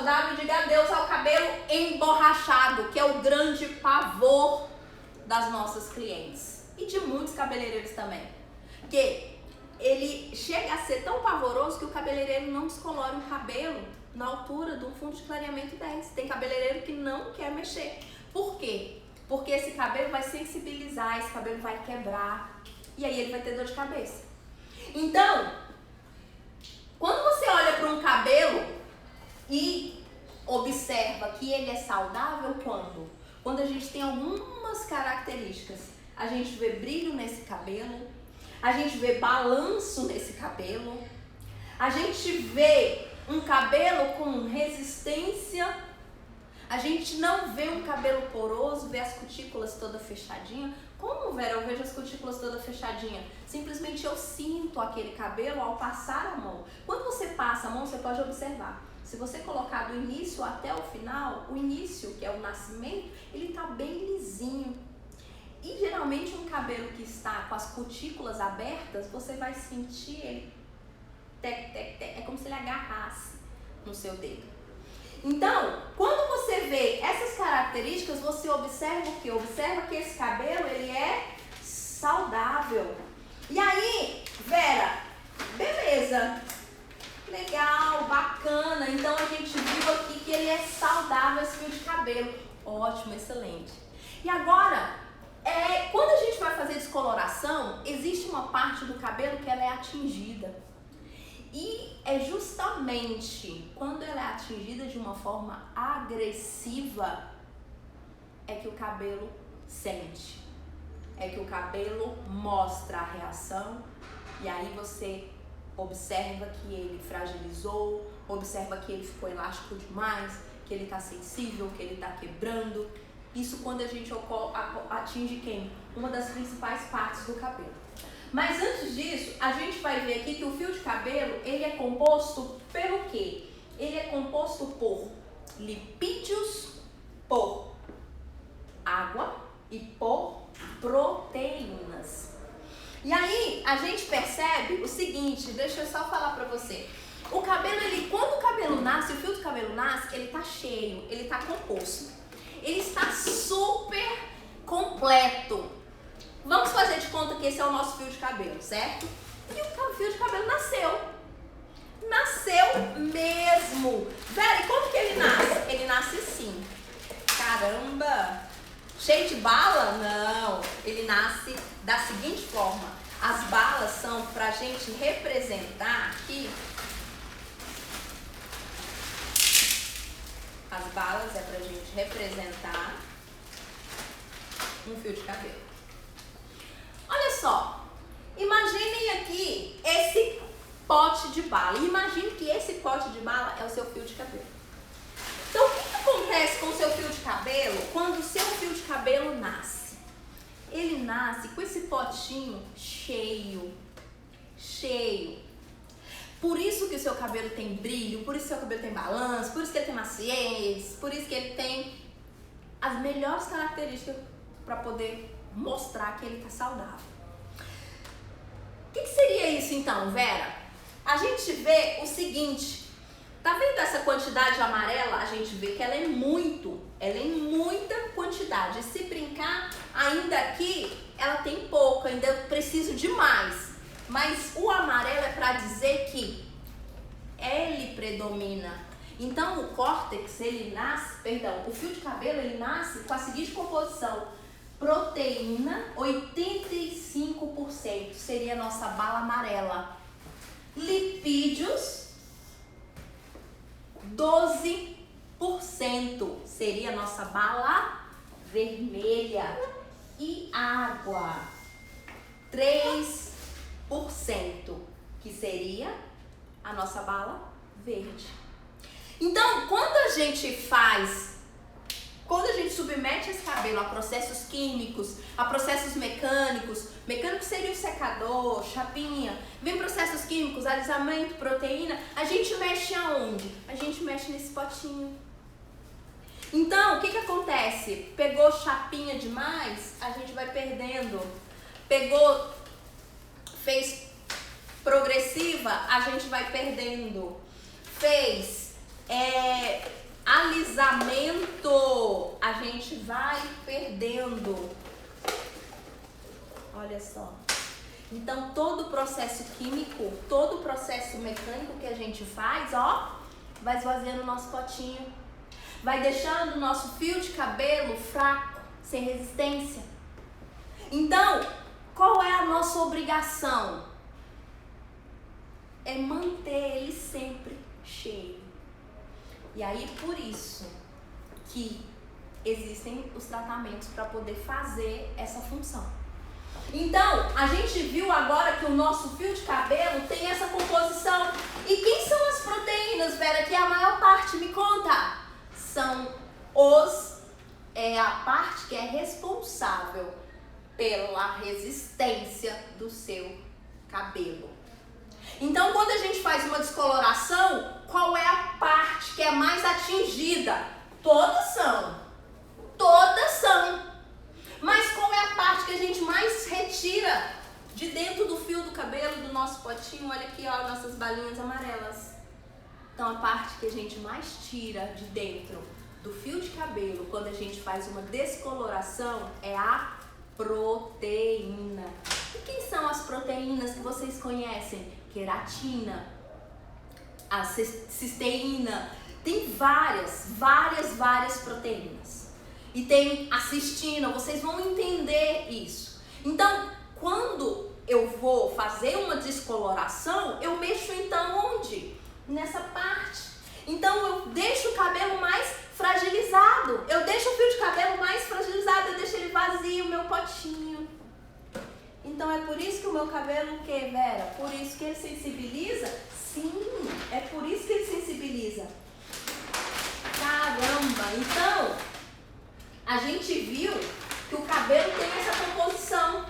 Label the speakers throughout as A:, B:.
A: saudável e diga adeus ao cabelo emborrachado, que é o grande pavor das nossas clientes e de muitos cabeleireiros também. Que ele chega a ser tão pavoroso que o cabeleireiro não descolore um cabelo na altura do fundo de clareamento 10. Tem cabeleireiro que não quer mexer. Por quê? Porque esse cabelo vai sensibilizar, esse cabelo vai quebrar e aí ele vai ter dor de cabeça. Então, quando você olha para um cabelo e observa que ele é saudável, quando a gente tem algumas características, a gente vê brilho nesse cabelo, a gente vê balanço nesse cabelo, a gente vê um cabelo com resistência, a gente não vê um cabelo poroso, vê as cutículas toda fechadinha. Como, Vera, eu vejo as cutículas toda fechadinha? Simplesmente eu sinto aquele cabelo ao passar a mão. Quando você passa a mão, você pode observar. Se você colocar do início até o final, o início, que é o nascimento, ele tá bem lisinho. E geralmente um cabelo que está com as cutículas abertas, você vai sentir ele é como se ele agarrasse no seu dedo. Então, quando você vê essas características, você observa o quê? Observa que esse cabelo, ele é saudável. E aí, Vera, beleza, legal, bacana, então a gente viu aqui que ele é saudável, esse fio de cabelo. Ótimo, excelente. E agora, quando a gente vai fazer descoloração, existe uma parte do cabelo que ela é atingida. E é justamente quando ela é atingida de uma forma agressiva é que o cabelo sente, é que o cabelo mostra a reação e aí você observa que ele fragilizou, observa que ele ficou elástico demais, que ele está sensível, que ele está quebrando. Isso quando a gente atinge quem? Uma das principais partes do cabelo. Mas antes disso, a gente vai ver aqui que o fio de cabelo, ele é composto pelo quê? Ele é composto por lipídios, por água e por proteínas. E aí, a gente percebe o seguinte, deixa eu só falar pra você. O cabelo, quando o cabelo nasce, o fio do cabelo nasce, ele tá cheio, ele tá composto. Ele está super completo. Vamos fazer de conta que esse é o nosso fio de cabelo, certo? E o fio de cabelo nasceu. Nasceu mesmo. Vera, e como que ele nasce? Ele nasce assim. Caramba! Cheio de bala? Não. Ele nasce da seguinte forma. As balas são pra gente representar aqui. As balas é pra gente representar um fio de cabelo. Olha só, imaginem aqui esse pote de bala. Imagine que esse pote de bala é o seu fio de cabelo. Então, o que acontece com o seu fio de cabelo quando o seu fio de cabelo nasce? Ele nasce com esse potinho cheio. Por isso que o seu cabelo tem brilho, por isso que o seu cabelo tem balanço, por isso que ele tem maciez, por isso que ele tem as melhores características para poder mostrar que ele tá saudável. O que seria isso então, Vera? A gente vê o seguinte, tá vendo essa quantidade amarela? A gente vê que ela é em muita quantidade. Se brincar, ainda aqui, ela tem pouco, ainda eu preciso de mais. Mas o amarelo é para dizer que ele predomina. Então o córtex, o fio de cabelo, ele nasce com a seguinte composição. Proteína, 85% seria a nossa bala amarela. Lipídios, 12% seria a nossa bala vermelha. E água, 3%, que seria a nossa bala verde. Então, quando a gente submete esse cabelo a processos químicos, a processos mecânicos, mecânico seria o secador, chapinha, vem processos químicos, alisamento, proteína, a gente mexe aonde? A gente mexe nesse potinho. Então, o que acontece? Pegou chapinha demais, a gente vai perdendo. Fez progressiva, a gente vai perdendo. Fez alisamento, a gente vai perdendo. Olha só. Então, todo o processo químico, todo o processo mecânico que a gente faz, ó, vai esvaziando o nosso potinho. Vai deixando o nosso fio de cabelo fraco, sem resistência. Então, qual é a nossa obrigação? É manter ele sempre cheio. E aí, por isso que existem os tratamentos para poder fazer essa função. Então, a gente viu agora que o nosso fio de cabelo tem essa composição. E quem são as proteínas, Vera, que a maior parte me conta? São a parte que é responsável pela resistência do seu cabelo. Então, quando a gente faz uma descoloração, qual é a parte que é mais atingida? Todas são. Mas qual é a parte que a gente mais retira de dentro do fio do cabelo, do nosso potinho? Olha aqui, ó, nossas balinhas amarelas. Então, a parte que a gente mais tira de dentro do fio de cabelo, quando a gente faz uma descoloração, é a proteína. E quem são as proteínas que vocês conhecem? Queratina, a cisteína. Tem várias proteínas. E tem a cistina, vocês vão entender isso. Então, quando eu vou fazer uma descoloração, eu mexo então onde? Nessa parte. Então, eu deixo o cabelo mais fragilizado. Eu deixo o fio de cabelo mais fragilizado, eu deixo ele vazio, o meu potinho. Então, é por isso que o meu cabelo, o que, Vera? Por isso que ele sensibiliza? Sim, é por isso que ele sensibiliza. Caramba! Então, a gente viu que o cabelo tem essa composição.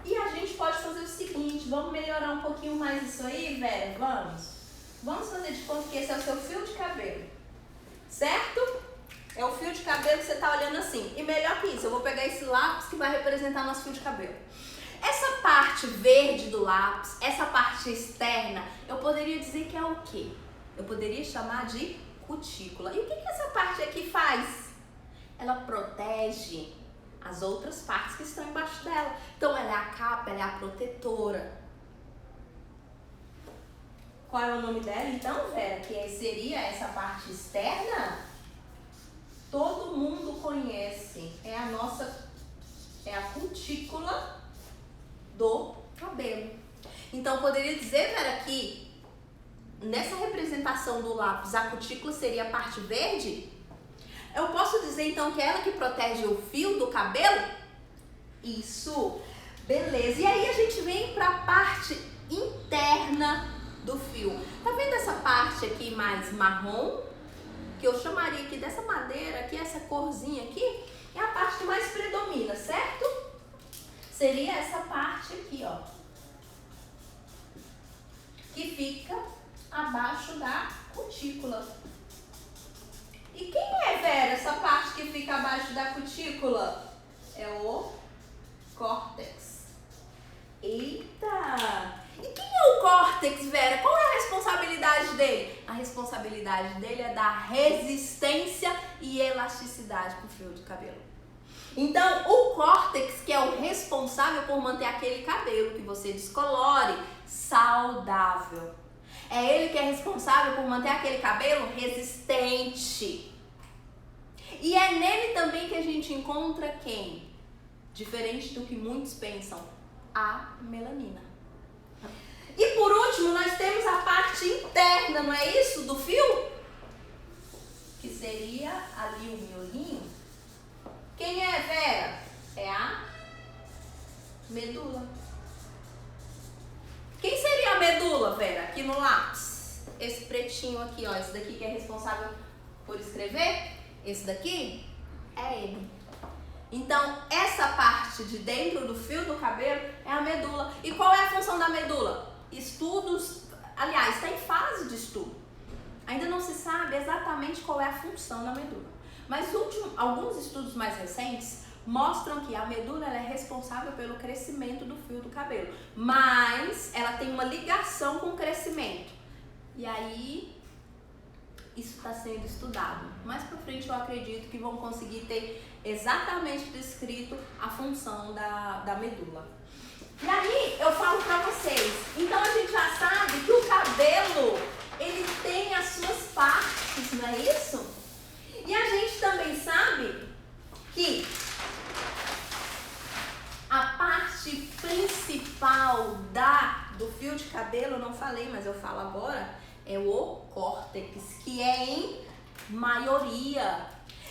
A: E a gente pode fazer o seguinte, vamos melhorar um pouquinho mais isso aí, Vera? Vamos fazer de conta que esse é o seu fio de cabelo, certo? É o fio de cabelo que você está olhando assim. E melhor que isso, eu vou pegar esse lápis que vai representar nosso fio de cabelo. Essa parte verde do lápis, essa parte externa, eu poderia dizer que é o quê? Eu poderia chamar de cutícula. E o que essa parte aqui faz? Ela protege as outras partes que estão embaixo dela. Então, ela é a capa, ela é a protetora. Qual é o nome dela, então, Vera? Que seria essa parte externa? Todo mundo conhece. É a cutícula do cabelo. Então, poderia dizer, Vera, que nessa representação do lápis, a cutícula seria a parte verde? Eu posso dizer, então, que é ela que protege o fio do cabelo? Isso. Beleza. E aí, a gente vem para a parte interna do fio. Tá vendo essa parte aqui mais marrom? Que eu chamaria aqui dessa madeira, aqui, essa corzinha aqui, é a parte que mais predomina, certo? Seria essa parte aqui, ó. Que fica abaixo da cutícula. E quem é, Vera, essa parte que fica abaixo da cutícula? É o córtex. Eita! E quem é o córtex, Vera? Qual é a responsabilidade dele? A responsabilidade dele é dar resistência e elasticidade para o fio de cabelo. Então, o córtex, que é o responsável por manter aquele cabelo que você descolore saudável. É ele que é responsável por manter aquele cabelo resistente. E é nele também que a gente encontra quem? Diferente do que muitos pensam, a melanina. E por último, nós temos a parte interna, não é isso? Do fio? Que seria ali o miolinho. Quem é, Vera? É a medula. Quem seria a medula, Vera? Aqui no lápis. Esse pretinho aqui, ó. Esse daqui que é responsável por escrever. Esse daqui é ele. Então, essa parte de dentro do fio do cabelo é a medula. E qual é a função da medula? Estudos, aliás, está em fase de estudo. Ainda não se sabe exatamente qual é a função da medula. Mas alguns estudos mais recentes mostram que a medula ela é responsável pelo crescimento do fio do cabelo, mas ela tem uma ligação com o crescimento. E aí, isso está sendo estudado. Mais pra frente eu acredito que vão conseguir ter exatamente descrito a função da medula. E aí, eu falo pra vocês, então a gente já sabe que o cabelo, ele tem as suas partes, não é isso? E a gente também sabe que a parte principal do fio de cabelo, eu não falei, mas eu falo agora, é o córtex, que é em maioria.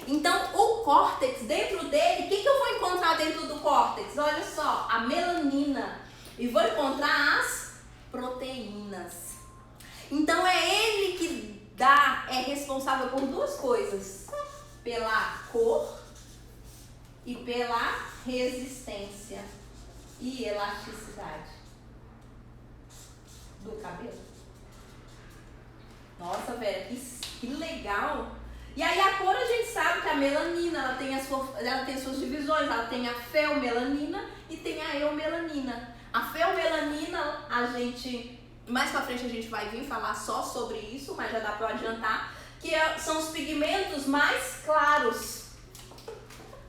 A: Então, o córtex, dentro dele, o que eu vou encontrar dentro do córtex? Olha só, a melanina. E vou encontrar as proteínas. Então, é ele que é responsável por duas coisas. Pela cor e pela resistência e elasticidade do cabelo. Nossa, velho, que legal! E aí a cor a gente sabe que a melanina, ela tem suas divisões, ela tem a feomelanina e tem a eumelanina. A feomelanina, mais pra frente a gente vai vir falar só sobre isso, mas já dá pra adiantar, que são os pigmentos mais claros.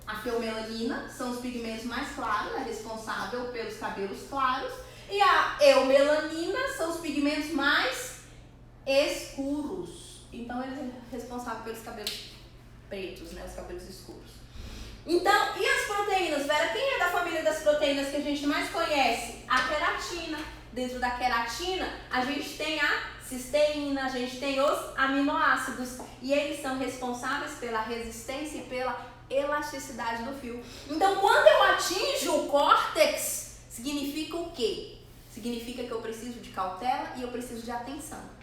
A: A feomelanina são os pigmentos mais claros, é responsável pelos cabelos claros. E a eumelanina são os pigmentos mais escuros. Então, ele é responsável pelos cabelos pretos, né? Os cabelos escuros. Então, e as proteínas, Vera? Quem é da família das proteínas que a gente mais conhece? A queratina. Dentro da queratina, a gente tem a cisteína, a gente tem os aminoácidos. E eles são responsáveis pela resistência e pela elasticidade do fio. Então, quando eu atinjo o córtex, significa o quê? Significa que eu preciso de cautela e eu preciso de atenção.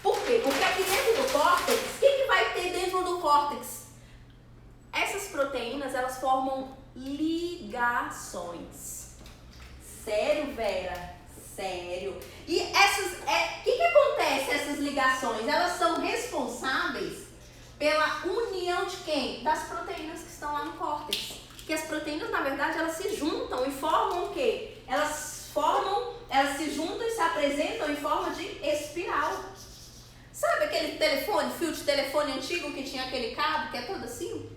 A: Por quê? Porque aqui dentro do córtex, o que vai ter dentro do córtex? Essas proteínas, elas formam ligações. Sério, Vera? Sério. E o que acontece essas ligações? Elas são responsáveis pela união de quem? Das proteínas que estão lá no córtex. Porque as proteínas, na verdade, elas se juntam e formam o quê? Elas se juntam e se apresentam em forma de espiral. Sabe aquele fio de telefone antigo que tinha aquele cabo que é todo assim?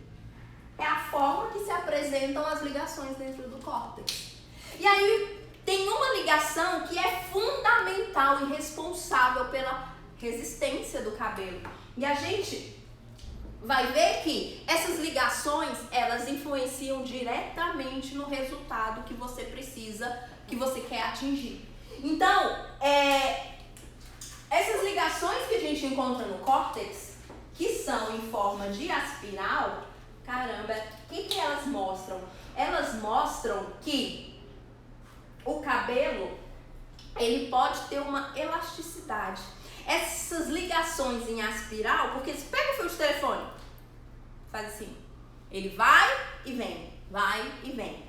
A: É a forma que se apresentam as ligações dentro do córtex. E aí tem uma ligação que é fundamental e responsável pela resistência do cabelo. E a gente vai ver que essas ligações, elas influenciam diretamente no resultado que você precisa, que você quer atingir. Então, essas ligações que a gente encontra no córtex, que são em forma de espiral, caramba, o que elas mostram? Elas mostram que o cabelo, ele pode ter uma elasticidade. Essas ligações em espiral, porque você pega o fio de telefone, faz assim, ele vai e vem, vai e vem.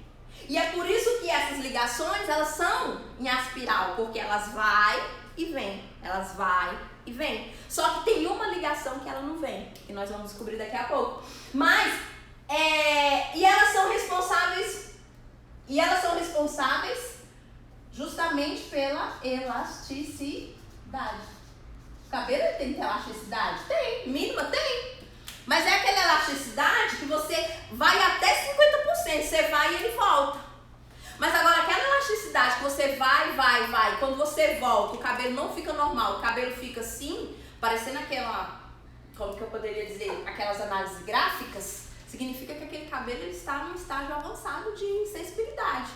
A: E é por isso que essas ligações, elas são em espiral, porque elas vai e vem, elas vai e vem. Só que tem uma ligação que ela não vem, que nós vamos descobrir daqui a pouco. Mas, e elas são responsáveis justamente pela elasticidade. O cabelo tem que ter elasticidade? Tem, mínima tem. Mas é aquela elasticidade que você vai até 50%, você vai e ele volta. Mas agora aquela elasticidade que você vai, quando você volta, o cabelo não fica normal, o cabelo fica assim, parecendo como que eu poderia dizer, aquelas análises gráficas, significa que aquele cabelo ele está num estágio avançado de insensibilidade.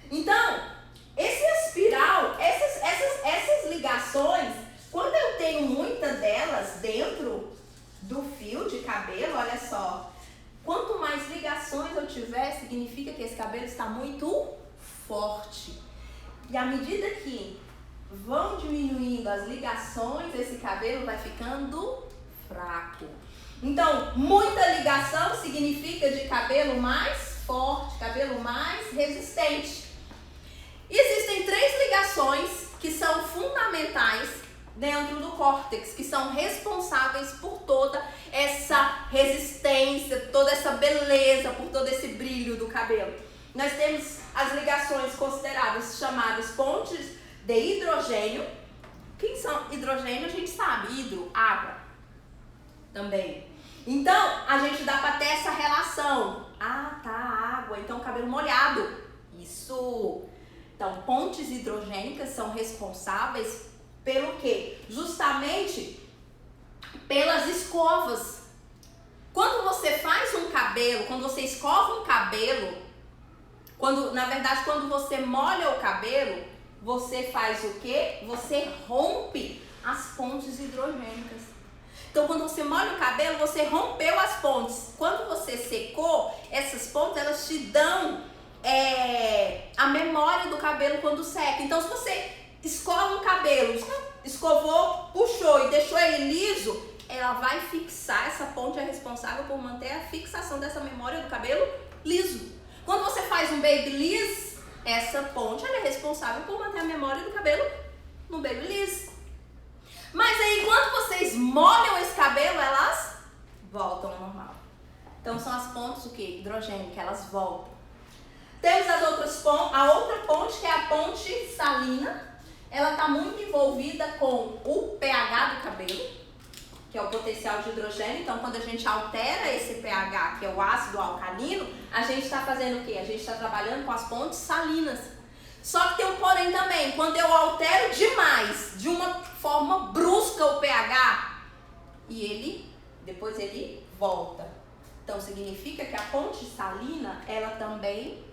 A: Então, esse espiral, essas ligações, quando eu tenho muitas delas dentro do fio de cabelo, olha só, quanto mais ligações eu tiver, significa que esse cabelo está muito forte. E à medida que vão diminuindo as ligações, esse cabelo vai ficando fraco. Então, muita ligação significa de cabelo mais forte, cabelo mais resistente. E existem 3 ligações que são fundamentais dentro do córtex, que são responsáveis por toda essa resistência, toda essa beleza, por todo esse brilho do cabelo. Nós temos as ligações consideradas chamadas pontes de hidrogênio. Quem são hidrogênio? A gente sabe, hidro, água também. Então, a gente dá para ter essa relação. Ah, tá, água, então cabelo molhado. Isso. Então, pontes hidrogênicas são responsáveis pelo quê? Justamente pelas escovas. Quando você faz um cabelo, quando você escova um cabelo, na verdade, quando você molha o cabelo, você faz o quê? Você rompe as pontes hidrogênicas. Então, quando você molha o cabelo, você rompeu as pontes. Quando você secou, essas pontes, elas te dão a memória do cabelo quando seca. Então, se você escova um cabelo, escovou, puxou e deixou ele liso, ela vai fixar, essa ponte é responsável por manter a fixação dessa memória do cabelo liso. Quando você faz um babyliss, essa ponte ela é responsável por manter a memória do cabelo no babyliss. Mas aí, quando vocês molham esse cabelo, elas voltam ao normal. Então, são as pontes, o quê? Hidrogênio, que elas voltam. Temos as outras pontes, a outra ponte, que é a ponte salina. Ela está muito envolvida com o pH do cabelo, que é o potencial de hidrogênio. Então, quando a gente altera esse pH, que é o ácido alcalino, a gente está fazendo o quê? A gente está trabalhando com as pontes salinas. Só que tem um porém também. Quando eu altero demais, de uma forma brusca o pH, e depois ele volta. Então, significa que a ponte salina, ela também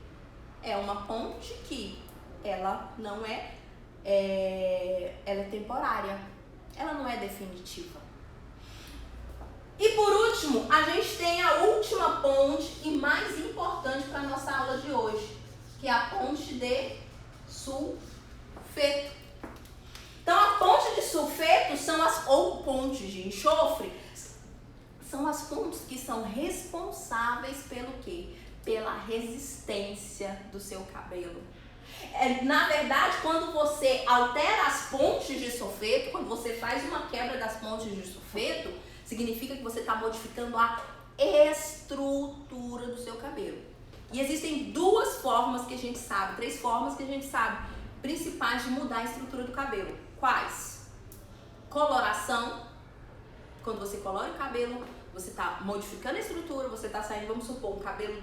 A: é uma ponte que ela não ela é temporária. Ela não é definitiva. E por último, a gente tem a última ponte e mais importante para a nossa aula de hoje, que é a ponte de sulfeto. Então, a ponte de sulfeto ou pontes de enxofre, são as pontes que são responsáveis pelo quê? Pela resistência do seu cabelo. Na verdade, quando você altera as pontes de sulfeto, quando você faz uma quebra das pontes de sulfeto, significa que você está modificando a estrutura do seu cabelo. E existem três formas que a gente sabe, principais de mudar a estrutura do cabelo. Quais? Coloração. Quando você colora o cabelo, você está modificando a estrutura, você está saindo, vamos supor, um cabelo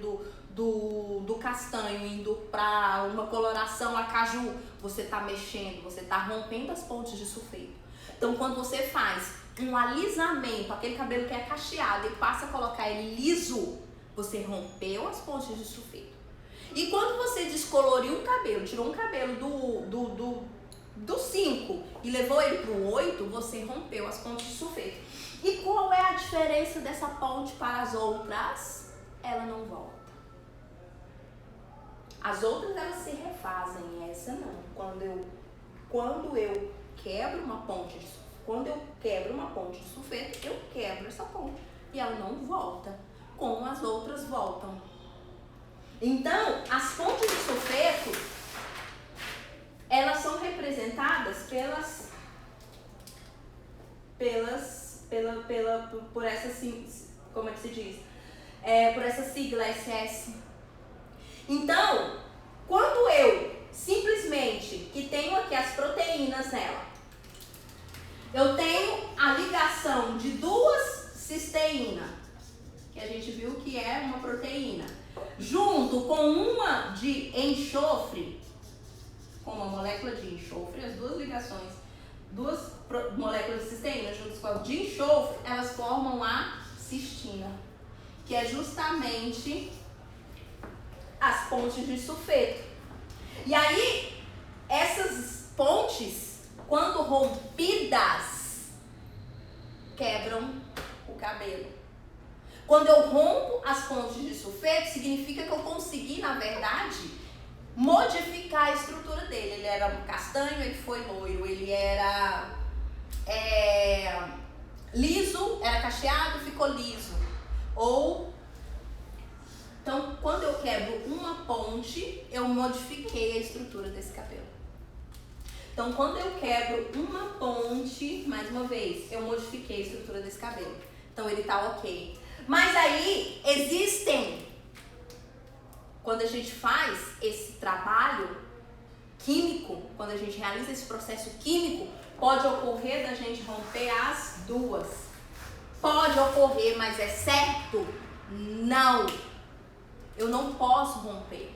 A: do castanho indo para uma coloração a caju, você está mexendo, você está rompendo as pontes de sulfeto. Então, quando você faz um alisamento, aquele cabelo que é cacheado, e passa a colocar ele liso, você rompeu as pontes de sulfeto. E quando você descoloriu um cabelo, tirou um cabelo do 5 e levou ele para o 8, você rompeu as pontes de sulfeto. E qual é a diferença dessa ponte para as outras? Ela não volta. As outras, elas se refazem, essa não. Quando eu quebro uma ponte de sulfeto, quando eu quebro uma ponte de sulfeto, eu quebro essa ponte e ela não volta, como as outras voltam. Então, as pontes de sulfeto, elas são representadas por essa, como é que se diz? Por essa sigla SS. Então, quando eu simplesmente, que tenho aqui as proteínas nela, eu tenho a ligação de duas cisteína, que a gente viu que é uma proteína, junto com uma de enxofre, com uma molécula de enxofre, as duas ligações, duas moléculas de cisteína juntas com a de enxofre, elas formam a cistina, que é justamente as pontes de sulfeto. E aí, essas pontes, quando rompidas, quebram o cabelo. Quando eu rompo as pontes de sulfeto, significa que eu consegui, na verdade, modificar a estrutura dele. Ele era castanho, ele foi loiro. Ele era liso, era cacheado, ficou liso. Então, quando eu quebro uma ponte, eu modifiquei a estrutura desse cabelo. Então, quando eu quebro uma ponte, mais uma vez, eu modifiquei a estrutura desse cabelo. Então, ele tá ok. Mas aí, quando a gente faz esse trabalho químico, quando a gente realiza esse processo químico, pode ocorrer da gente romper as duas. Pode ocorrer, mas é certo? Não. Eu não posso romper.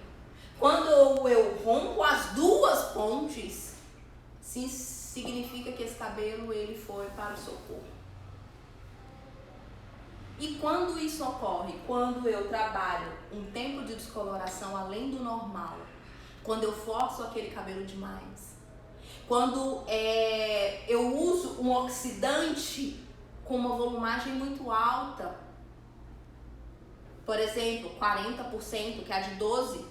A: Quando eu rompo as duas pontes, sim, significa que esse cabelo ele foi para o socorro. E quando isso ocorre? Quando eu trabalho um tempo de descoloração além do normal. Quando eu forço aquele cabelo demais. Quando eu uso um oxidante com uma volumagem muito alta. Por exemplo, 40%, que é a de 12.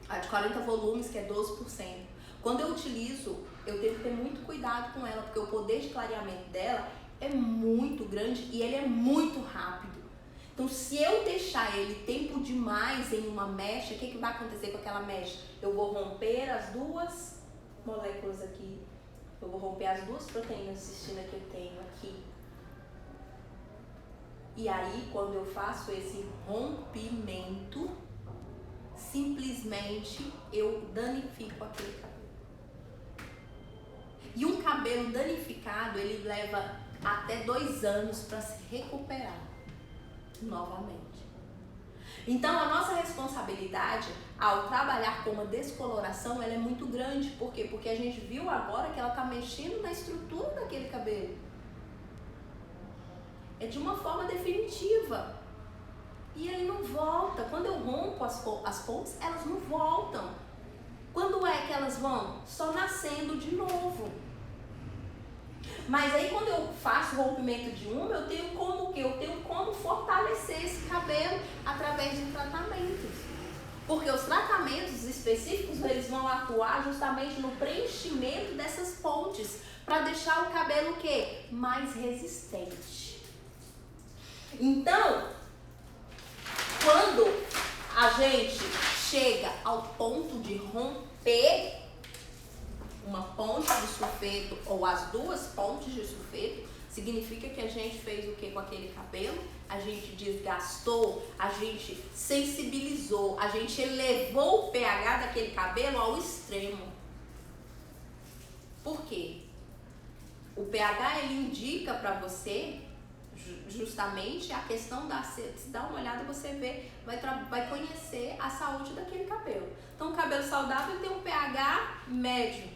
A: A de 40 volumes, que é 12%. Quando eu utilizo, eu tenho que ter muito cuidado com ela, porque o poder de clareamento dela é muito grande e ele é muito rápido. Então, se eu deixar ele tempo demais em uma mecha, o que vai acontecer com aquela mecha? Eu vou romper as duas moléculas aqui. Eu vou romper as duas proteínas de cistina que eu tenho aqui. E aí, quando eu faço esse rompimento, simplesmente eu danifico aquele cabelo. E um cabelo danificado, ele leva até 2 anos para se recuperar novamente. Então, a nossa responsabilidade ao trabalhar com uma descoloração, ela é muito grande. Por quê? Porque a gente viu agora que ela está mexendo na estrutura daquele cabelo. É de uma forma definitiva. E ele não volta. Quando eu rompo as pontes, elas não voltam. Quando é que elas vão? Só nascendo de novo. Mas aí quando eu faço o rompimento de uma, eu tenho como o quê? Eu tenho como fortalecer esse cabelo através de tratamentos. Porque os tratamentos específicos, eles vão atuar justamente no preenchimento dessas pontes, para deixar o cabelo o quê? Mais resistente. Então, quando a gente chega ao ponto de romper uma ponte de sulfeto ou as duas pontes de sulfeto, significa que a gente fez o que com aquele cabelo? A gente desgastou, a gente sensibilizou, a gente elevou o pH daquele cabelo ao extremo. Por quê? O pH ele indica para você justamente a questão da... Se dá uma olhada, você vê, vai conhecer a saúde daquele cabelo. Então, o cabelo saudável tem um pH médio.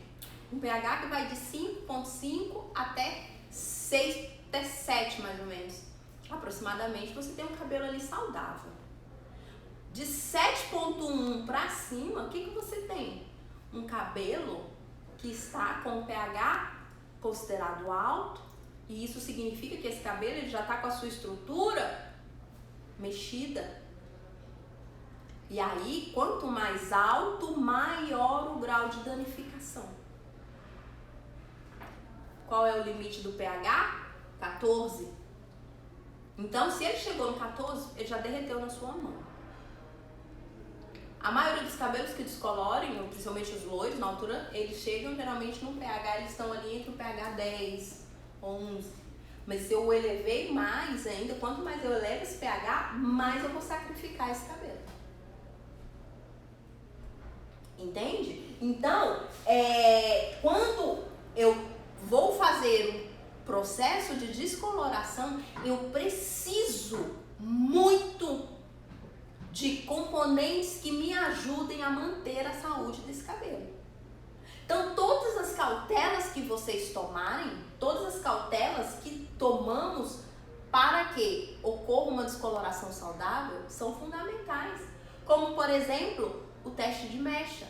A: Um pH que vai de 5,5 até 6, até 7 mais ou menos. Aproximadamente, você tem um cabelo ali saudável. De 7,1 para cima, o que você tem? Um cabelo que está com um pH considerado alto, e isso significa que esse cabelo ele já está com a sua estrutura mexida. E aí, quanto mais alto, maior o grau de danificação. Qual é o limite do pH? 14. Então, se ele chegou no 14, ele já derreteu na sua mão. A maioria dos cabelos que descolorem, principalmente os loiros, na altura, eles chegam geralmente no pH, eles estão ali entre o pH 10, 11. Mas se eu elevei mais ainda, quanto mais eu elevo esse pH, mais eu vou sacrificar esse cabelo. Entende? Então, quando eu vou fazer um processo de descoloração, eu preciso muito de componentes que me ajudem a manter a saúde desse cabelo. Então, todas as cautelas que vocês tomarem, todas as cautelas que tomamos para que ocorra uma descoloração saudável são fundamentais. Como, por exemplo, o teste de mecha.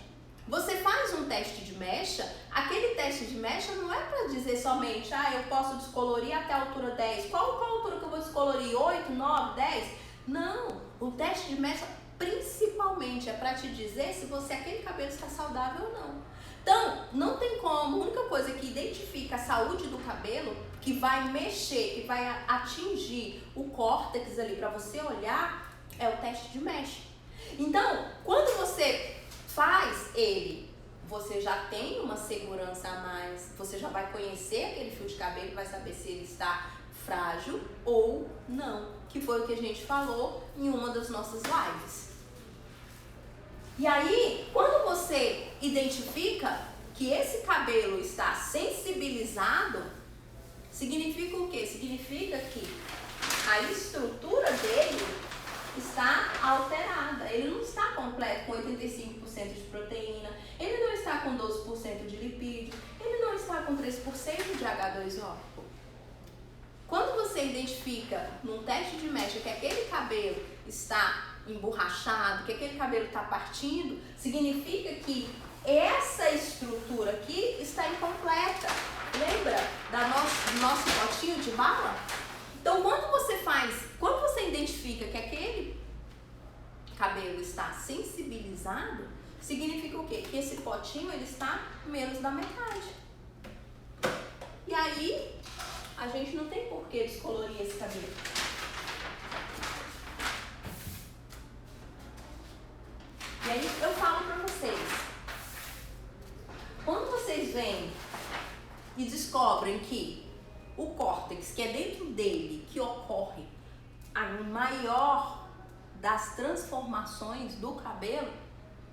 A: Você faz um teste de mecha, aquele teste de mecha não é para dizer somente, eu posso descolorir até a altura 10. Qual a altura que eu vou descolorir? 8, 9, 10? Não, o teste de mecha principalmente é para te dizer se aquele cabelo está saudável ou não. Então, não tem como, a única coisa que identifica a saúde do cabelo, que vai mexer, que vai atingir o córtex ali para você olhar, é o teste de mecha. Então, quando você faz ele você já tem uma segurança a mais, você já vai conhecer aquele fio de cabelo e vai saber se ele está frágil ou não, que foi o que a gente falou em uma das nossas lives. E aí, quando você identifica que esse cabelo está sensibilizado, significa o quê? Significa que a estrutura dele está alterada. Ele não está completo com 85% de proteína, ele não está com 12% de lipídio, ele não está com 3% de H2O. Quando você identifica num teste de mecha que aquele cabelo está emborrachado, que aquele cabelo está partindo, significa que essa estrutura aqui está incompleta. Lembra do nosso potinho de bala? Então, quando você identifica que aquele cabelo está sensibilizado, significa o quê? Que esse potinho ele está menos da metade. E aí, a gente não tem por que descolorir esse cabelo. E aí, eu falo pra vocês. Quando vocês vêm e descobrem que o córtex, que é dentro dele, que ocorre a maior das transformações do cabelo,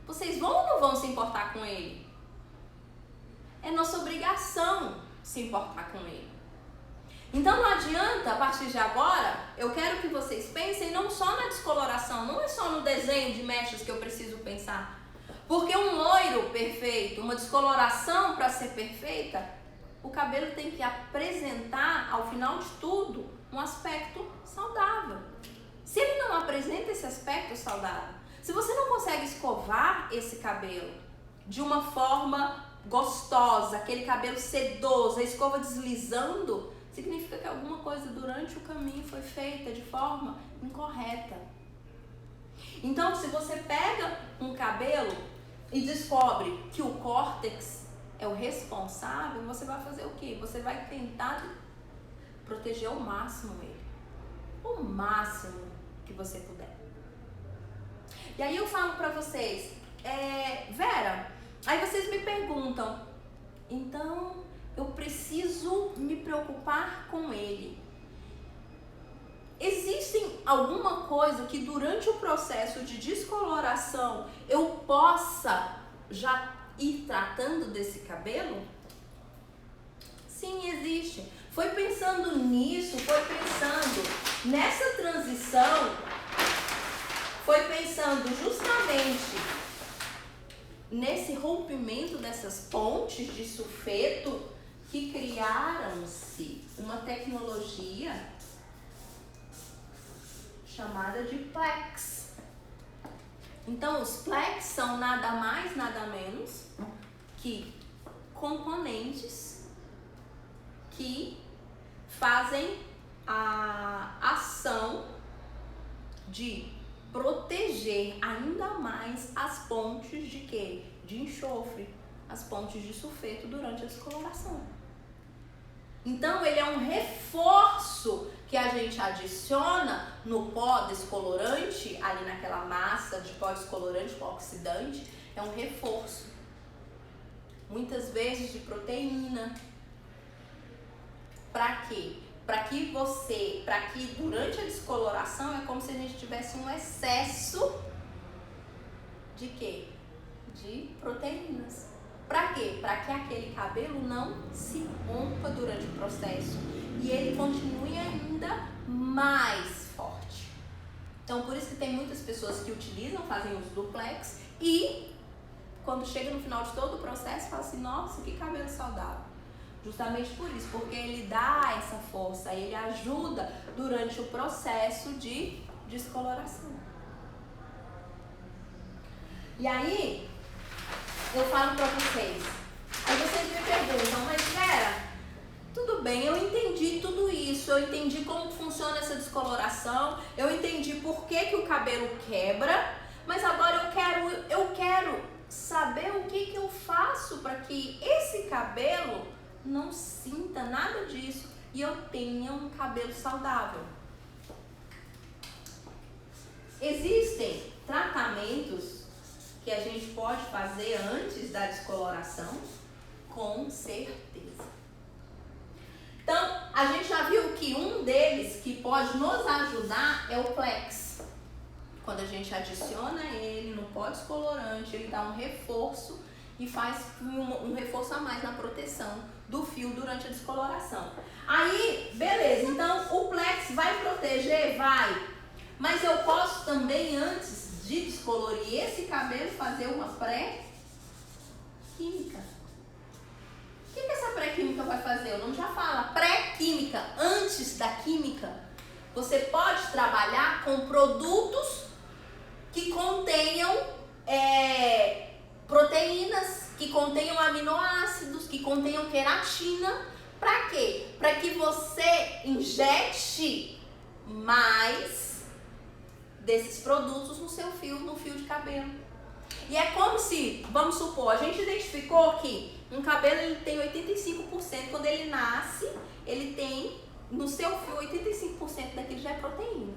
A: vocês vão ou não vão se importar com ele? É nossa obrigação se importar com ele. Então não adianta, a partir de agora, eu quero que vocês pensem não só na descoloração, não é só no desenho de mechas que eu preciso pensar. Porque um loiro perfeito, uma descoloração para ser perfeita, o cabelo tem que apresentar, ao final de tudo, um aspecto saudável. Se ele não apresenta esse aspecto saudável, se você não consegue escovar esse cabelo de uma forma gostosa, aquele cabelo sedoso, a escova deslizando, significa que alguma coisa durante o caminho foi feita de forma incorreta. Então, se você pega um cabelo e descobre que o córtex é o responsável, você vai fazer o quê? Você vai tentar proteger ao máximo ele. O máximo que você puder. E aí eu falo pra vocês, Vera, aí vocês me perguntam, então eu preciso me preocupar com ele. Existe alguma coisa que durante o processo de descoloração eu possa já ir tratando desse cabelo? Sim, existe. Foi pensando nisso, foi pensando nessa transição, foi pensando justamente nesse rompimento dessas pontes de sulfeto que criaram-se uma tecnologia chamada de PLEX. Então, os PLEX são nada mais, nada menos que componentes que fazem a ação de proteger ainda mais as pontes de quê? De enxofre, as pontes de sulfeto durante a descoloração. Então, ele é um reforço que a gente adiciona no pó descolorante, ali naquela massa de pó descolorante, pó oxidante, é um reforço. Muitas vezes de proteína. Para quê? Para que durante a descoloração é como se a gente tivesse um excesso de quê? De proteínas. Para quê? Para que aquele cabelo não se rompa durante o processo e ele continue ainda mais forte. Então, por isso que tem muitas pessoas que utilizam, fazem uso do PLEX e quando chega no final de todo o processo, fala assim, nossa, que cabelo saudável. Justamente por isso, porque ele dá essa força, ele ajuda durante o processo de descoloração. E aí, eu falo pra vocês, aí vocês me perguntam, mas Vera, tudo bem, eu entendi tudo isso, eu entendi como funciona essa descoloração, eu entendi por que o cabelo quebra, mas agora eu quero saber o que eu faço para que esse cabelo não sinta nada disso e eu tenha um cabelo saudável. Existem tratamentos que a gente pode fazer antes da descoloração? Com certeza. Então, a gente já viu que um deles que pode nos ajudar é o Plex. Quando a gente adiciona ele no pó descolorante, ele dá um reforço e faz um reforço a mais na proteção do fio durante a descoloração. Aí, beleza, então o Plex vai proteger? Vai. Mas eu posso também, antes de descolorir esse cabelo, fazer uma pré-química. O que essa pré-química vai fazer? O nome já fala, pré-química. Antes da química, você pode trabalhar com produtos que contenham proteínas, que contenham aminoácidos, que contenham queratina. Para quê? Para que você injete mais desses produtos no seu fio, no fio de cabelo. E é como se, vamos supor, a gente identificou que um cabelo ele tem 85%, quando ele nasce, ele tem no seu fio 85% daquilo já é proteína.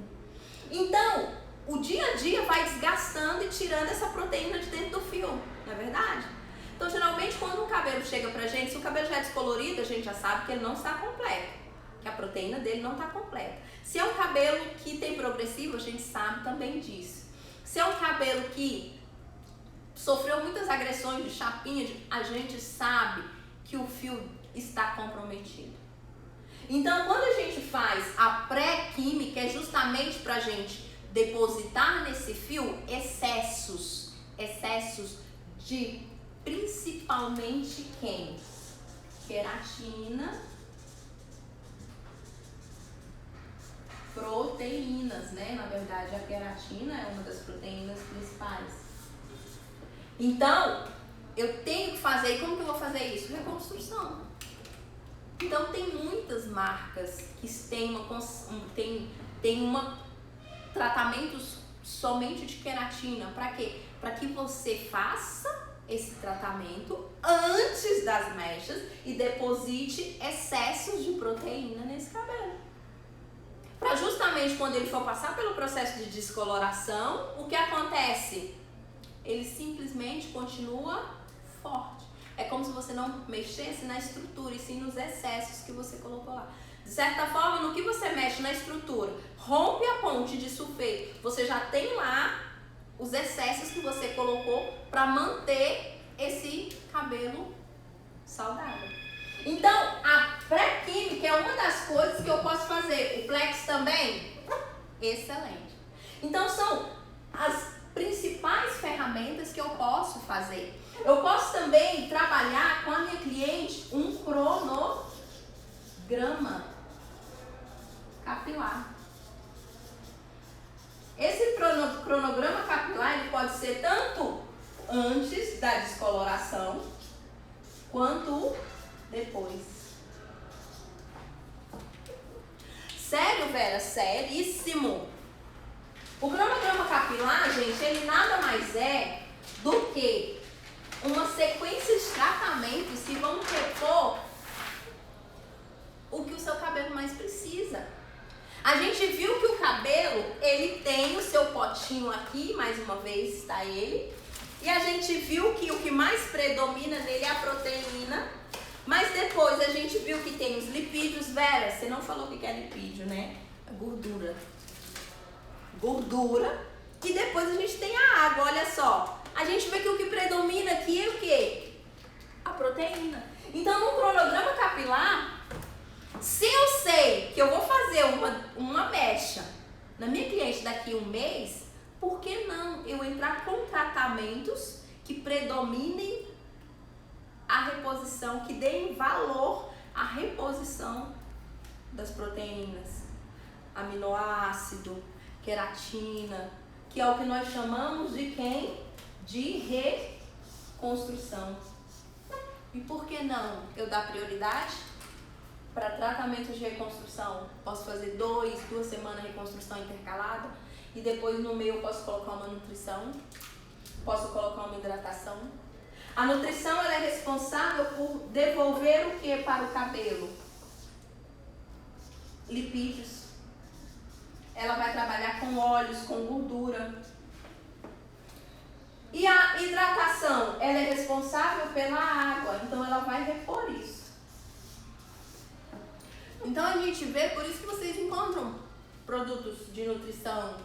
A: Então, o dia a dia vai desgastando e tirando essa proteína de dentro do fio, não é verdade? Então, geralmente, quando um cabelo chega pra gente, se o cabelo já é descolorido, a gente já sabe que ele não está completo, que a proteína dele não está completa. Se é um cabelo que tem progressivo, a gente sabe também disso. Se é um cabelo que sofreu muitas agressões de chapinha, a gente sabe que o fio está comprometido. Então, quando a gente faz a pré-química, é justamente pra gente depositar nesse fio excessos de principalmente quem? Queratina, proteínas, né? Na verdade, a queratina é uma das proteínas principais. Então, eu tenho que fazer, e como que eu vou fazer isso? Reconstrução. Então, tem muitas marcas que têm tratamentos somente de queratina. Para quê? Para que você faça esse tratamento antes das mechas e deposite excessos de proteína nesse cabelo. Para justamente quando ele for passar pelo processo de descoloração, o que acontece? Ele simplesmente continua forte. É como se você não mexesse na estrutura e sim nos excessos que você colocou lá. De certa forma, no que você mexe na estrutura, rompe a ponte de sulfeto, você já tem lá os excessos que você colocou para manter esse cabelo saudável. Então, a pré-química é uma das coisas que eu posso fazer. O Plex também, excelente. Então, são as principais ferramentas que eu posso fazer. Eu posso também trabalhar com a minha cliente um cronograma capilar. Esse cronograma capilar ele pode ser tanto antes da descoloração quanto depois. Sério, Vera? Seríssimo. O cronograma capilar, gente, ele nada mais é do que uma sequência de tratamentos que vão repor o que o seu cabelo mais precisa. A gente viu que o cabelo, ele tem o seu potinho aqui, mais uma vez está ele. E a gente viu que o que mais predomina nele é a proteína. Mas depois a gente viu que tem os lipídios. Vera, você não falou o que é lipídio, né? É gordura. E depois a gente tem a água, olha só. A gente vê que o que predomina aqui é o quê? A proteína. Então, no cronograma capilar, se eu sei que eu vou fazer uma mecha na minha cliente daqui a um mês, por que não eu entrar com tratamentos que predominem a reposição, que deem valor à reposição das proteínas, aminoácido, queratina, que é o que nós chamamos de quem? De reconstrução. E por que não eu dar prioridade para tratamento de reconstrução? Posso fazer 2 semanas de reconstrução intercalada e depois no meio eu posso colocar uma nutrição, posso colocar uma hidratação. A nutrição ela é responsável por devolver o que para o cabelo? Lipídios. Ela vai trabalhar com óleos, com gordura. E a hidratação, ela é responsável pela água, então ela vai repor isso. Então a gente vê, por isso que vocês encontram produtos de nutrição.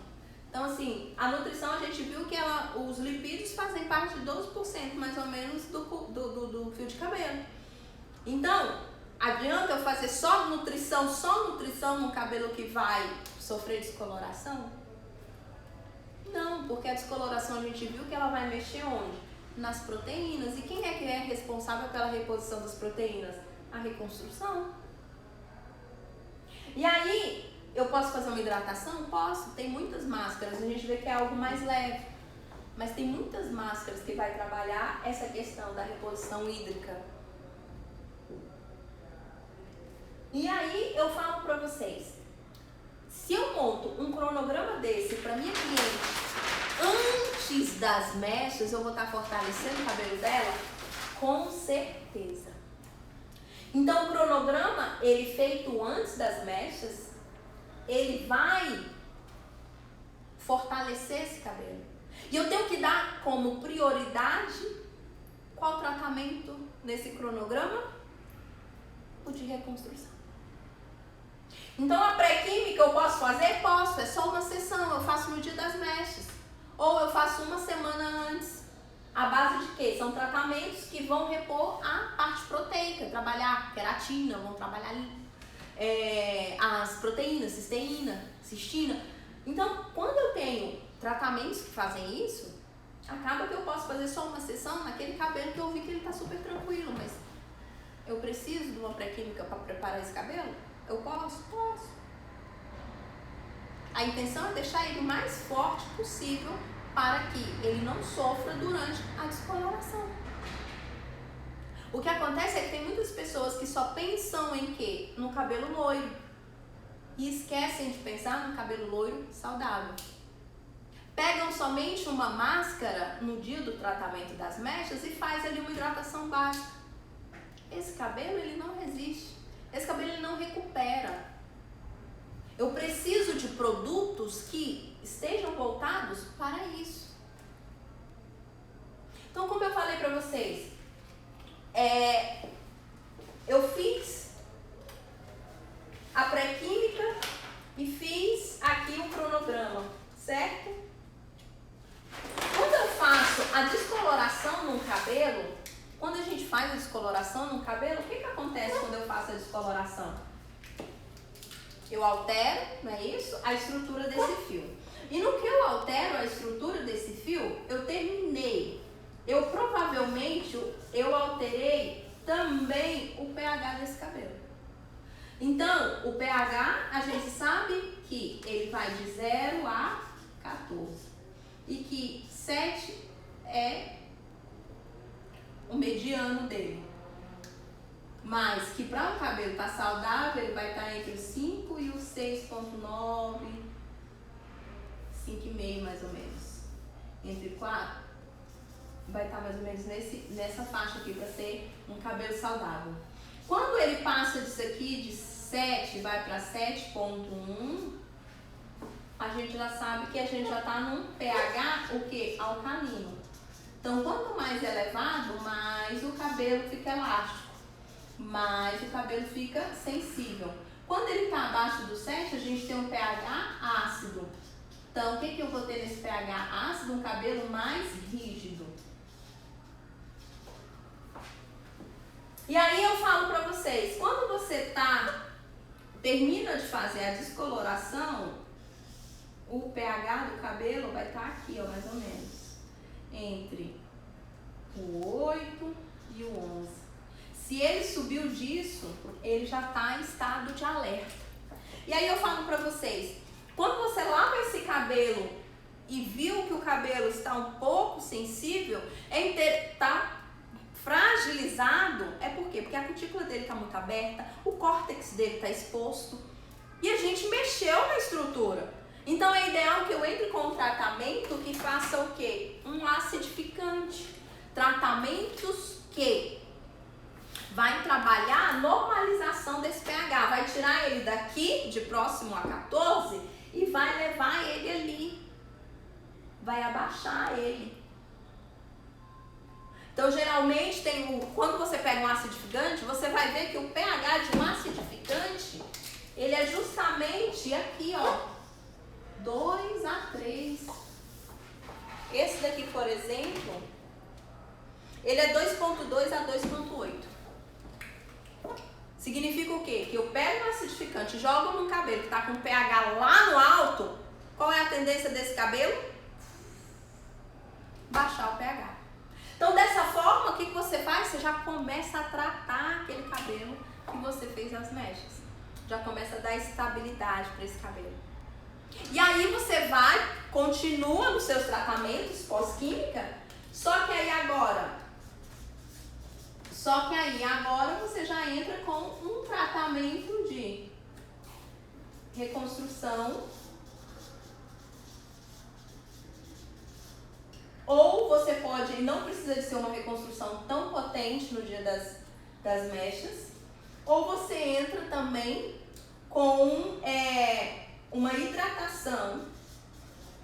A: Então assim, a nutrição a gente viu que os lipídios fazem parte de 12% mais ou menos do fio de cabelo. Então, adianta eu fazer só nutrição no cabelo que vai sofrer descoloração? Não, porque a descoloração a gente viu que ela vai mexer onde? Nas proteínas. E quem é que é responsável pela reposição das proteínas? A reconstrução. E aí, eu posso fazer uma hidratação? Posso. Tem muitas máscaras, a gente vê que é algo mais leve. Mas tem muitas máscaras que vai trabalhar essa questão da reposição hídrica. E aí, eu falo pra vocês, se eu monto um cronograma desse para minha cliente antes das mechas, eu vou estar fortalecendo o cabelo dela? Com certeza. Então, o cronograma, ele feito antes das mechas, ele vai fortalecer esse cabelo. E eu tenho que dar como prioridade qual tratamento nesse cronograma? O de reconstrução. Então, a pré-química eu posso fazer? Posso, é só uma sessão, eu faço no dia das mechas. Ou eu faço uma semana antes. A base de quê? São tratamentos que vão repor a parte proteica, trabalhar queratina, vão trabalhar as proteínas, cistina. Então, quando eu tenho tratamentos que fazem isso, acaba que eu posso fazer só uma sessão naquele cabelo que eu vi que ele está super tranquilo, mas eu preciso de uma pré-química para preparar esse cabelo? Eu posso? Posso. A intenção é deixar ele o mais forte possível para que ele não sofra durante a descoloração. O que acontece é que tem muitas pessoas que só pensam em quê? No cabelo loiro. E esquecem de pensar no cabelo loiro saudável. Pegam somente uma máscara no dia do tratamento das mechas e faz ali uma hidratação básica. Esse cabelo, ele não resiste. Esse cabelo, ele não recupera. Eu preciso de produtos que estejam voltados para isso. Então, como eu falei para vocês, eu fiz a pré-química e fiz aqui o cronograma, certo? Quando eu faço a descoloração no cabelo, quando a gente faz a descoloração no cabelo, o que acontece quando eu faço a descoloração? Eu altero, não é isso? A estrutura desse fio. E no que eu altero a estrutura desse fio, eu terminei. Eu provavelmente, eu alterei também o pH desse cabelo. Então, o pH, a gente sabe que ele vai de 0 a 14. E que 7 é o mediano dele. Mas que para o cabelo estar saudável, ele vai estar entre os 5 e os 6,9, 5,5 mais ou menos. Entre 4, vai estar mais ou menos nessa faixa aqui para ser um cabelo saudável. Quando ele passa disso aqui, de 7, vai para 7,1, a gente já sabe que a gente já está num pH, o que? Alcalino. Então, quanto mais elevado, mais o cabelo fica elástico. Mas o cabelo fica sensível. Quando ele está abaixo do 7, a gente tem um pH ácido. Então, o que eu vou ter nesse pH ácido? Um cabelo mais rígido. E aí eu falo para vocês, quando você termina de fazer a descoloração, o pH do cabelo vai estar aqui, ó, mais ou menos. Entre o 8 e o 11. Se ele subiu disso, ele já está em estado de alerta. E aí eu falo para vocês, quando você lava esse cabelo e viu que o cabelo está um pouco sensível, está fragilizado, é por quê? Porque a cutícula dele está muito aberta, o córtex dele está exposto e a gente mexeu na estrutura. Então é ideal que eu entre com um tratamento que faça o quê? Um acidificante. Tratamentos que vai trabalhar a normalização desse pH, vai tirar ele daqui, de próximo a 14, e vai levar ele ali, vai abaixar ele. eu geralmente tenho, quando você pega um acidificante, você vai ver que o pH de um acidificante, ele é justamente aqui, ó, 2 a 3. Esse daqui, por exemplo, ele é 2,2 a 2,8. Significa o quê? Que eu pego um acidificante, jogo num cabelo que está com pH lá no alto, qual é a tendência desse cabelo? Baixar o pH. Então, dessa forma, o que você faz? Você já começa a tratar aquele cabelo que você fez as mechas. Já começa a dar estabilidade para esse cabelo. E aí você vai, continua nos seus tratamentos pós-química, só que aí agora você já entra com um tratamento de reconstrução. Ou você pode, não precisa de ser uma reconstrução tão potente no dia das mechas, ou você entra também com uma hidratação,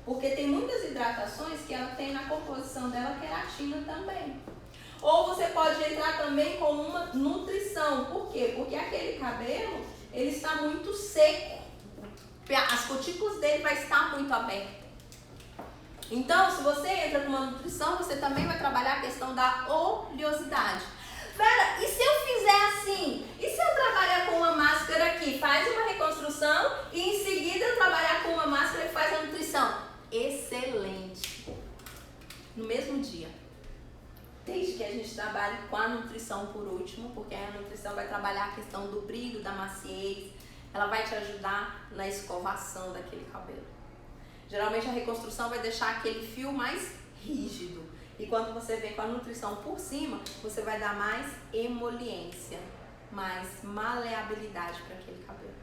A: porque tem muitas hidratações que ela tem na composição dela queratina também. Ou você pode entrar também com uma nutrição. Por quê? Porque aquele cabelo, ele está muito seco. As cutículas dele vai estar muito abertas. Então, se você entra com uma nutrição, você também vai trabalhar a questão da oleosidade. Vera, e se eu fizer assim? E se eu trabalhar com uma máscara aqui, faz uma reconstrução e em seguida eu trabalhar com uma máscara que faz a nutrição? Excelente! No mesmo dia. Desde que a gente trabalhe com a nutrição por último, porque a nutrição vai trabalhar a questão do brilho, da maciez, ela vai te ajudar na escovação daquele cabelo. Geralmente a reconstrução vai deixar aquele fio mais rígido. E quando você vem com a nutrição por cima, você vai dar mais emoliência, mais maleabilidade para aquele cabelo.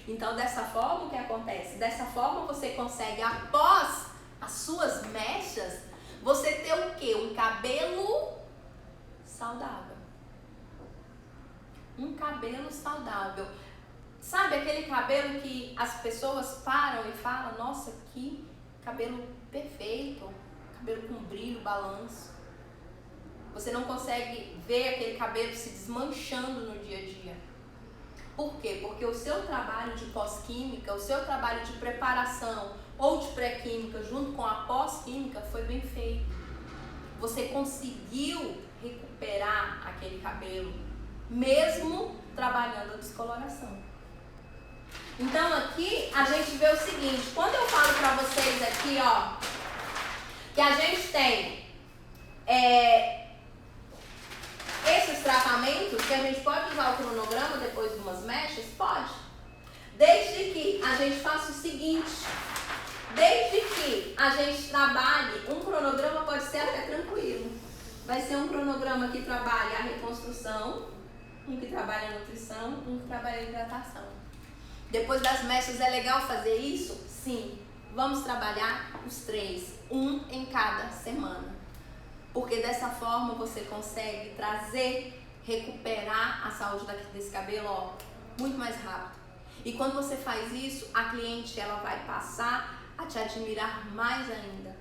A: Então, dessa forma, o que acontece? Dessa forma você consegue, após as suas mechas, você ter o quê? Um cabelo saudável. Um cabelo saudável. Sabe aquele cabelo que as pessoas param e falam, nossa, que cabelo perfeito, cabelo com brilho, balanço. Você não consegue ver aquele cabelo se desmanchando no dia a dia. Por quê? Porque o seu trabalho de pós-química, o seu trabalho de preparação ou de pré-química junto com a pós-química foi bem feito. Você conseguiu recuperar aquele cabelo, mesmo trabalhando a descoloração. Então aqui a gente vê o seguinte, quando eu falo pra vocês aqui, ó, que a gente tem esses tratamentos, que a gente pode usar o cronograma depois de umas mechas, pode. Desde que a gente faça o seguinte, desde que a gente trabalhe, um cronograma pode ser até tranquilo. Vai ser um cronograma que trabalha a reconstrução, um que trabalha a nutrição, um que trabalha a hidratação. Depois das mechas é legal fazer isso? Sim. Vamos trabalhar os 3, um em cada semana. Porque dessa forma você consegue trazer, recuperar a saúde desse cabelo, ó, muito mais rápido. E quando você faz isso, a cliente ela vai passar a te admirar mais ainda.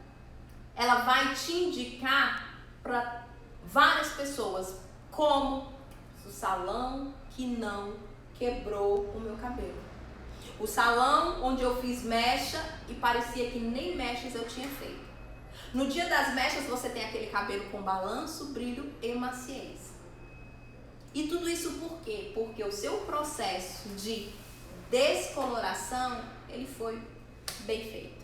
A: Ela vai te indicar para várias pessoas, como o salão que não quebrou o meu cabelo. O salão onde eu fiz mecha e parecia que nem mechas eu tinha feito. No dia das mechas você tem aquele cabelo com balanço, brilho e maciez. E tudo isso por quê? Porque o seu processo de descoloração, ele foi bem feito.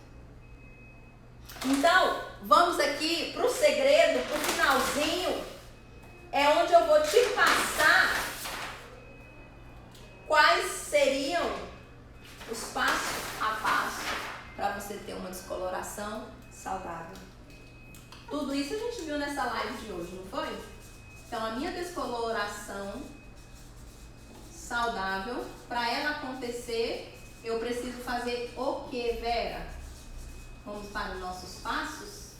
A: Então, vamos aqui pro segredo, pro finalzinho, é onde eu vou te passar quais seriam os passos a passo para você ter uma descoloração saudável. Tudo isso a gente viu nessa live de hoje, não foi? Então, a minha descoloração saudável, para ela acontecer, eu preciso fazer o que, Vera? Vamos para os nossos passos?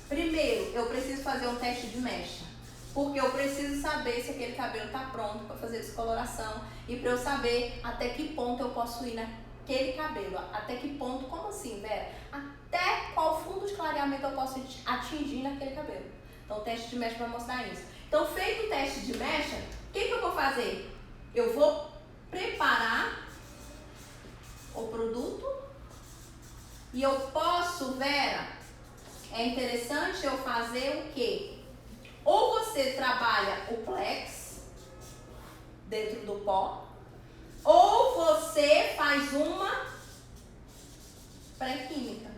A: Primeiro, eu preciso fazer um teste de mecha. Porque eu preciso saber se aquele cabelo está pronto para fazer descoloração e para eu saber até que ponto eu posso ir naquele cabelo. Até que ponto? Como assim, Vera? até qual fundo de clareamento eu posso atingir naquele cabelo. Então o teste de mecha vai mostrar isso. Então feito o teste de mecha, o que eu vou fazer? Eu vou preparar o produto e eu posso, Vera, é interessante eu fazer o quê? Ou você trabalha o Plex dentro do pó, ou você faz uma pré-química.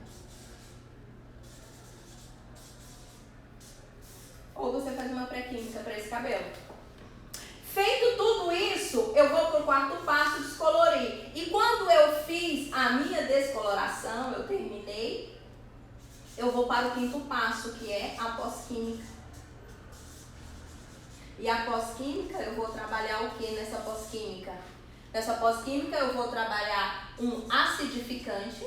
A: Ou você faz uma pré-química para esse cabelo. Feito tudo isso, eu vou para o quarto passo, descolorir. E quando eu fiz a minha descoloração, eu terminei, eu vou para o quinto passo, que é a pós-química. E a pós-química, eu vou trabalhar o que nessa pós-química? Nessa pós-química, eu vou trabalhar um acidificante.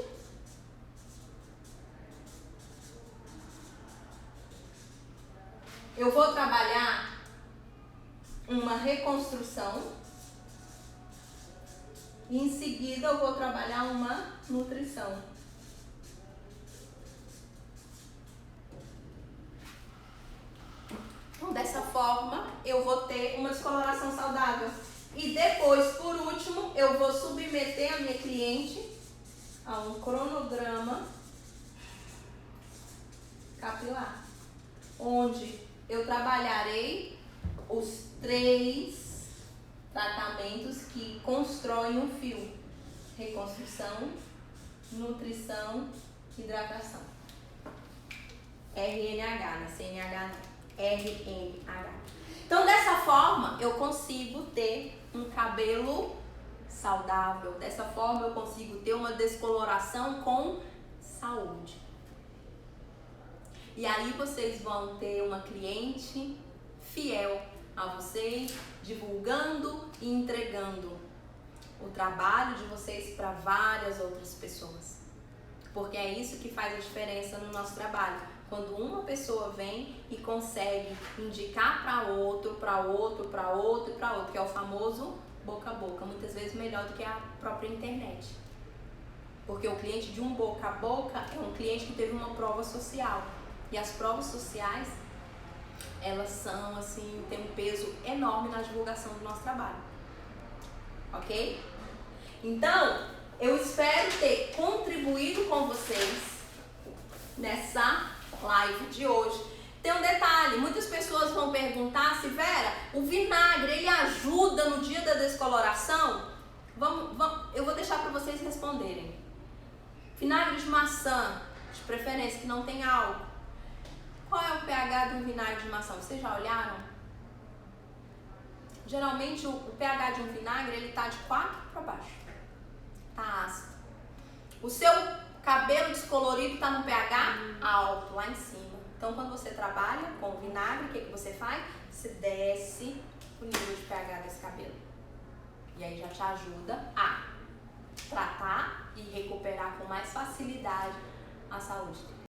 A: Eu vou trabalhar uma reconstrução e em seguida eu vou trabalhar uma nutrição. Então, dessa forma, eu vou ter uma descoloração saudável. E depois, por último, eu vou submeter a minha cliente a um cronograma capilar, onde eu trabalharei os 3 tratamentos que constroem um fio: reconstrução, nutrição, hidratação. RNH, né? CNH não. RNH. Então, dessa forma, eu consigo ter um cabelo saudável. Dessa forma, eu consigo ter uma descoloração com saúde. E aí, vocês vão ter uma cliente fiel a vocês, divulgando e entregando o trabalho de vocês para várias outras pessoas. Porque é isso que faz a diferença no nosso trabalho. Quando uma pessoa vem e consegue indicar para outro, que é o famoso boca a boca, muitas vezes melhor do que a própria internet. Porque o cliente de um boca a boca é um cliente que teve uma prova social. E as provas sociais, elas são, assim, tem um peso enorme na divulgação do nosso trabalho. Ok? Então, eu espero ter contribuído com vocês nessa live de hoje. Tem um detalhe, muitas pessoas vão perguntar se, Vera, o vinagre, ele ajuda no dia da descoloração? Eu vou deixar para vocês responderem. Vinagre de maçã, de preferência, que não tem álcool. Qual é o pH de um vinagre de maçã? Vocês já olharam? Geralmente o pH de um vinagre, ele tá de 4 para baixo. Tá ácido. O seu cabelo descolorido tá no pH alto, lá em cima. Então, quando você trabalha com o vinagre, o que você faz? Você desce o nível de pH desse cabelo. E aí já te ajuda a tratar e recuperar com mais facilidade a saúde dele.